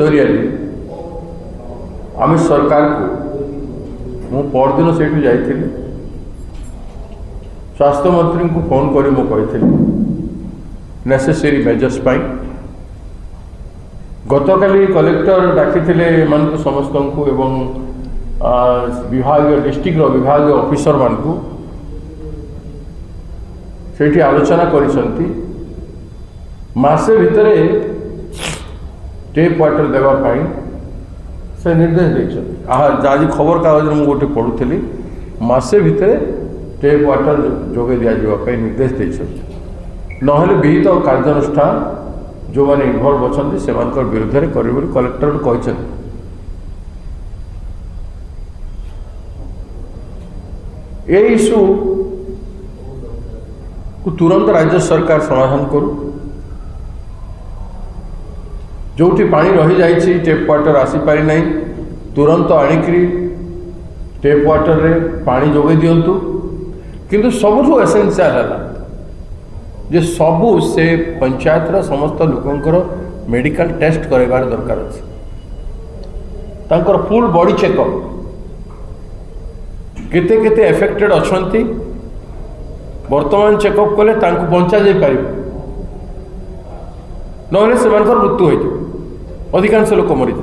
जरिया आम सरकार को मु परदिन से जाइली स्वास्थ्य मंत्री को फोन कर कही नेसेसरी मेजर्स गतकाली कलेक्टर डाकी समस्त को एवं विभाग डिस्ट्रिक्ट विभाग ऑफिसर मान को से आलोचना करिसंती मासे भितर टेप वाटर देवाई से निर्देश देते आज खबर कागज में गोटे पढ़ुली मासे भितर टेप वाटर जोगे दिजापी निर्देश देते नहले विहित कार्यानुष्ठान जो मैंने इनवल्व अच्छा से विरुद्ध में कर कलेक्टर कहते ये इश्यू को तुरंत राज्य सरकार समाधान करू जोटी पानी रही जाइए टेप वाटर आसीपारी ना तुरंत आणिकी टेप वाटर रे पानी जोगे दिंतु किंतु सबुठ एसेंशियल है जे सबू से पंचायतर समस्त लोकंकर मेडिकल टेस्ट करार दरकार अच्छे तांकर फुल बॉडी चेकअप केते केते एफेक्टेड अच्छी वर्तमान चेकअप कले बंचा जा पार ना से मृत्यु हो अधिकांश लोक मरी